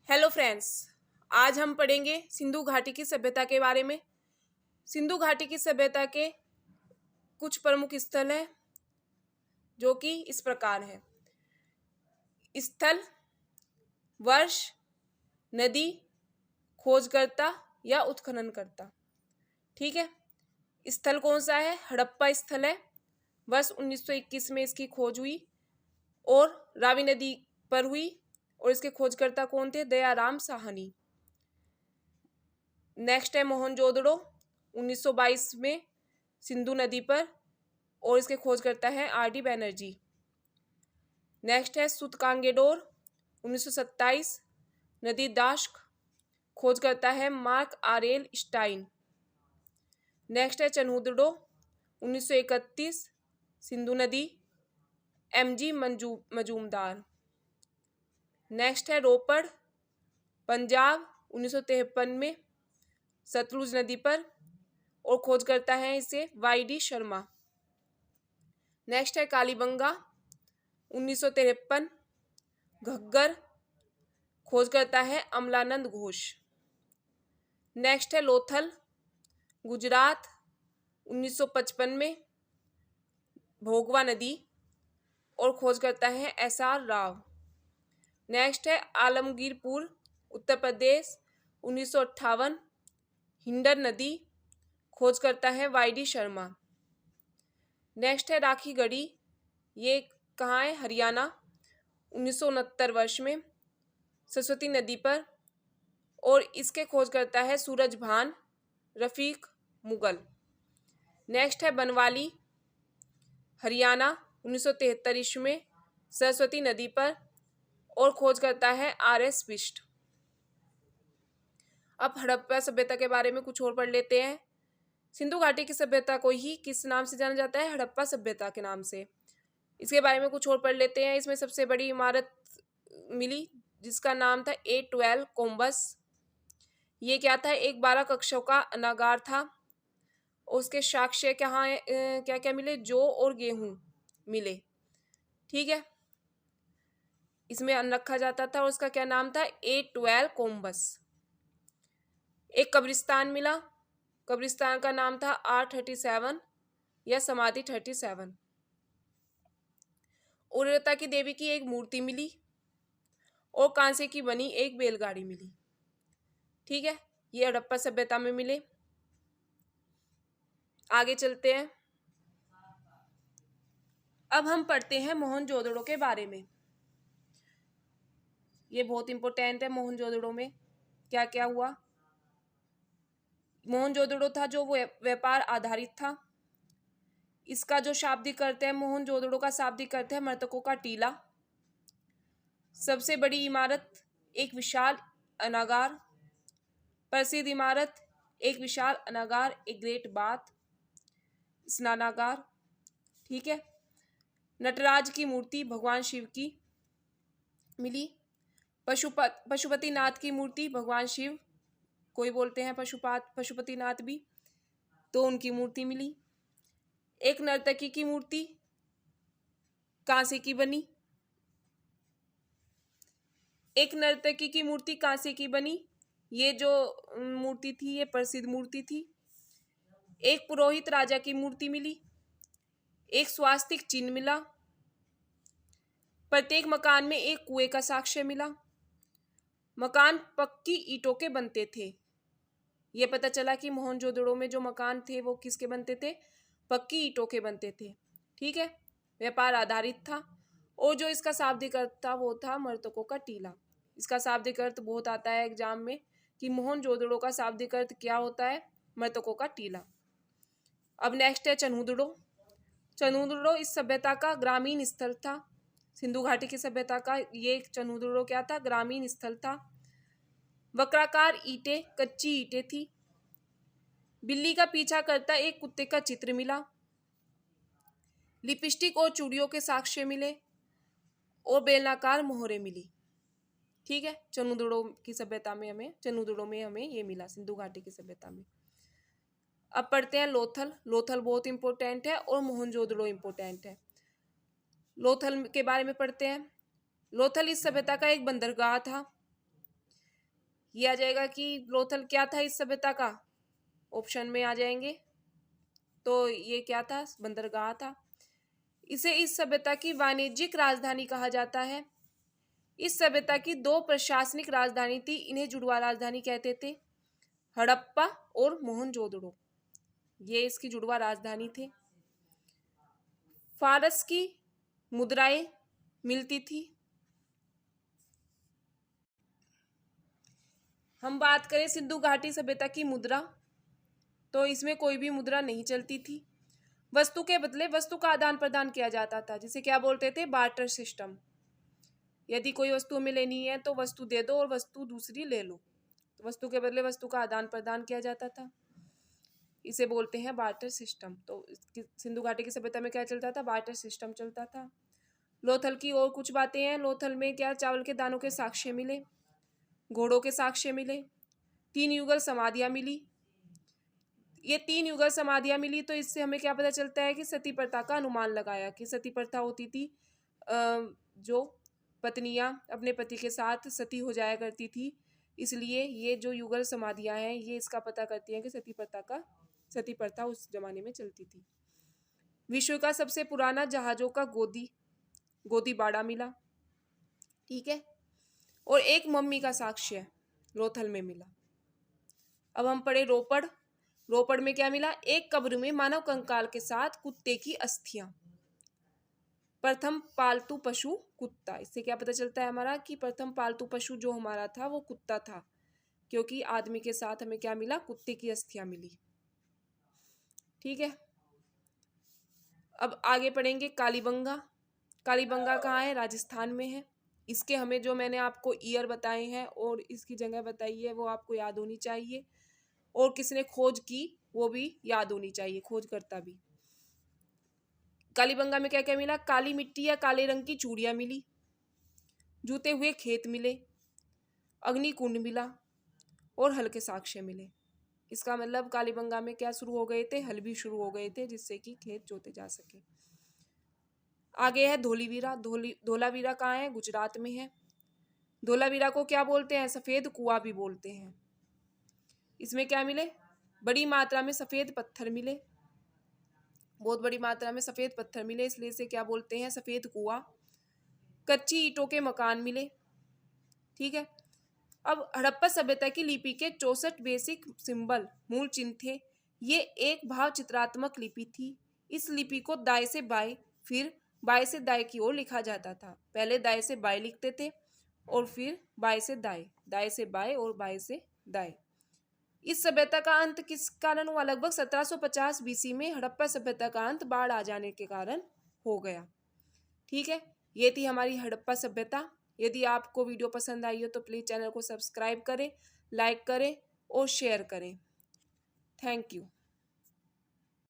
Hello friends, आज हम पढ़ेंगे सिंधु घाटी की सभ्यता के बारे में। सिंधु घाटी की सभ्यता के कुछ प्रमुख स्थल हैं जो कि इस प्रकार हैं। स्थल, वर्ष, नदी, खोजकर्ता या उत्खननकर्ता। ठीक है, स्थल कौन सा है? हड़प्पा स्थल है। वर्ष 1921 में इसकी खोज हुई और रावी नदी पर हुई और इसके खोजकर्ता कौन थे? दयाराम साहनी। नेक्स्ट है मोहनजोदड़ो, 1922 में सिंधु नदी पर और इसके खोजकर्ता है आर.डी. बैनर्जी। नेक्स्ट है सूतकांगेडोर, 1927, नदी दाश्क, खोजकर्ता है मार्क आरेल स्टाइन। नेक्स्ट है चन्हुदड़ो, 1931, सिंधु नदी, एम.जी. मजूमदार। नेक्स्ट है रोपड़, पंजाब, 1953 में सतलुज नदी पर और खोज करता है इसे वाई.डी. शर्मा। नेक्स्ट है कालीबंगा, 1953, घग्गर, खोज करता है अमलानंद घोष। नेक्स्ट है लोथल, गुजरात, 1955 में भोगवा नदी और खोज करता है एस.आर. राव। नेक्स्ट है आलमगीरपुर, उत्तर प्रदेश, 1958, हिंडर नदी, खोज करता है वाई.डी. शर्मा। नेक्स्ट है राखीगढ़ी, ये कहाँ है? हरियाणा, 1969 वर्ष में सरस्वती नदी पर और इसके खोज करता है सूरजभान रफीक मुगल। नेक्स्ट है बनवाली, हरियाणा, 1973 ईस्वी में सरस्वती नदी पर और खोज करता है आर.एस. बिष्ट। अब हड़प्पा सभ्यता के बारे में कुछ और पढ़ लेते हैं। सिंधु घाटी की सभ्यता को ही किस नाम से जाना जाता है? हड़प्पा सभ्यता के नाम से। इसके बारे में कुछ और पढ़ लेते हैं। इसमें सबसे बड़ी इमारत मिली जिसका नाम था A12 कोम्बस। ये क्या था? एक 12 कक्षों का अनागार था। उसके साक्ष्य क्या क्या मिले? जौ और गेहूं मिले। ठीक है, इसमें अन्न रखा जाता था और उसका क्या नाम था? A12 कोम्बस। एक कब्रिस्तान मिला, कब्रिस्तान का नाम था R37 या समाधि 37। उर्वरता की देवी की एक मूर्ति मिली और कांसे की बनी एक बैलगाड़ी मिली। ठीक है, ये हड़प्पा सभ्यता में मिले। आगे चलते हैं। अब हम पढ़ते हैं मोहनजोदड़ो के बारे में। ये बहुत इंपॉर्टेंट है। मोहनजोदड़ो में क्या क्या हुआ? मोहनजोदड़ो था जो व्यापार आधारित था। इसका जो शाब्दिक अर्थ है, मोहनजोदड़ो का शाब्दिक अर्थ है मृतकों का टीला। सबसे बड़ी इमारत एक विशाल अनागार। प्रसिद्ध इमारत एक विशाल अनागार, एक ग्रेट बाथ, स्नानागार। ठीक है, नटराज की मूर्ति भगवान शिव की मिली। पशुपतिनाथ की मूर्ति भगवान शिव, कोई बोलते हैं पशुपतिनाथ भी, तो उनकी मूर्ति मिली। एक नर्तकी की मूर्ति कांसे की बनी। एक नर्तकी की मूर्ति कांसे की बनी। ये जो मूर्ति थी ये प्रसिद्ध मूर्ति थी। एक पुरोहित राजा की मूर्ति मिली। एक स्वास्तिक चिन्ह मिला। प्रत्येक मकान में एक कुएं का साक्ष्य मिला। मकान पक्की ईंटों के बनते थे। ये पता चला कि मोहनजोदड़ो में जो मकान थे वो किसके बनते थे? पक्की ईंटों के बनते थे। ठीक है, व्यापार आधारित था। और जो इसका शाब्दिक अर्थ था वो था मृतकों का टीला। इसका शाब्दिक अर्थ बहुत आता है एग्जाम में कि मोहनजोदड़ो का शाब्दिक अर्थ क्या होता है? मृतकों का टीला। अब नेक्स्ट है चन्हुदड़ो। चन्हुदड़ो इस सभ्यता का ग्रामीण स्थल था। सिंधु घाटी की सभ्यता का ये चन्हुदड़ो क्या था? ग्रामीण स्थल था। वक्राकार ईंटें, कच्ची ईंटें थी। बिल्ली का पीछा करता एक कुत्ते का चित्र मिला। लिपस्टिक और चूड़ियों के साक्ष्य मिले और बेलनाकार मोहरें मिली। ठीक है, चन्हुदड़ो में हमें ये मिला सिंधु घाटी की सभ्यता में। अब पढ़ते हैं लोथल। लोथल बहुत इंपॉर्टेंट है और मोहनजोदड़ो इंपॉर्टेंट है। लोथल के बारे में पढ़ते हैं। लोथल इस सभ्यता का एक बंदरगाह था। ये आ जाएगा कि लोथल क्या था इस सभ्यता का, ऑप्शन में आ जाएंगे। तो ये क्या था, बंदरगाह था। इसे इस सभ्यता की वाणिज्यिक राजधानी कहा जाता है। इस सभ्यता की 2 प्रशासनिक राजधानी थी, इन्हें जुड़वा राजधानी कहते थे, हड़प्पा और मोहनजोदड़ो, ये इसकी जुड़वा राजधानी थे। फारस की मुद्राएं मिलती थी। हम बात करें सिंधु घाटी सभ्यता की मुद्रा, तो इसमें कोई भी मुद्रा नहीं चलती थी। वस्तु के बदले वस्तु का आदान प्रदान किया जाता था, जिसे क्या बोलते थे, बार्टर सिस्टम। यदि कोई वस्तु हमें लेनी है तो वस्तु दे दो और वस्तु दूसरी ले लो, तो वस्तु के बदले वस्तु का आदान प्रदान किया जाता था, इसे बोलते हैं बार्टर सिस्टम। तो सिंधु घाटी की सभ्यता में क्या चलता था, बार्टर सिस्टम चलता था। लोथल की और कुछ बातें हैं। लोथल में क्या, चावल के दानों के साक्ष्य मिले, घोड़ों के साक्ष्य मिले, 3 युगल समाधियां मिली। ये 3 युगल समाधियां मिली, तो इससे हमें क्या पता चलता है कि सती प्रथा का अनुमान लगाया कि सती प्रथा होती थी, जो पत्नियां अपने पति के साथ सती हो जाया करती थी। इसलिए ये जो युगल समाधियां हैं ये इसका पता करती हैं कि सती प्रथा उस जमाने में चलती थी। विश्व का सबसे पुराना जहाजों का गोदी बाड़ा मिला, ठीक है, और एक मम्मी का साक्ष्य लोथल में मिला। अब हम पढ़े रोपड़ में क्या मिला, एक कब्र में मानव कंकाल के साथ कुत्ते की अस्थियां। प्रथम पालतू पशु कुत्ता, इससे क्या पता चलता है हमारा कि प्रथम पालतू पशु जो हमारा था वो कुत्ता था, क्योंकि आदमी के साथ हमें क्या मिला, कुत्ते की अस्थियां मिली, ठीक है। अब आगे पढ़ेंगे कालीबंगा। कालीबंगा कहाँ है, राजस्थान में है। इसके हमें जो मैंने आपको ईयर बताए हैं और इसकी जगह बताई है वो आपको याद होनी चाहिए, और किसने खोज की वो भी याद होनी चाहिए, खोजकर्ता भी। कालीबंगा में क्या क्या मिला, काली मिट्टी या काले रंग की चूड़ियां मिली, जूते हुए खेत मिले, अग्निकुंड मिला और हल के साक्ष्य मिले। इसका मतलब कालीबंगा में क्या शुरू हो गए थे, हल भी शुरू हो गए थे, जिससे कि खेत जोते जा सके। आगे है धोलीवीरा। धोलावीरा कहाँ है, गुजरात में है। धोलावीरा को क्या बोलते हैं, सफेद कुआं भी बोलते हैं। इसमें क्या मिले, बड़ी मात्रा में सफेद पत्थर मिले, बहुत बड़ी मात्रा में सफेद पत्थर मिले, इसलिए इसे क्या बोलते हैं, सफेद कुआं। कच्ची ईंटों के मकान मिले, ठीक है। अब हड़प्पा सभ्यता की लिपि के 64 बेसिक सिंबल मूल चिन्ह थे। ये एक भाव चित्रात्मक लिपि थी। इस लिपि को दाएं से बाएं फिर बाएं से दाएं की ओर लिखा जाता था। पहले दाएं से बाएं लिखते थे और फिर बाएं से दाएं, दाएं से बाएं और बाएं से दाएं। इस सभ्यता का अंत किस कारण हुआ, लगभग 1750 बीसी में हड़प्पा सभ्यता का अंत बाढ़ आ जाने के कारण हो गया, ठीक है। ये थी हमारी हड़प्पा सभ्यता। यदि आपको वीडियो पसंद आई हो तो प्लीज़ चैनल को सब्सक्राइब करें, लाइक करें और शेयर करें। Thank you.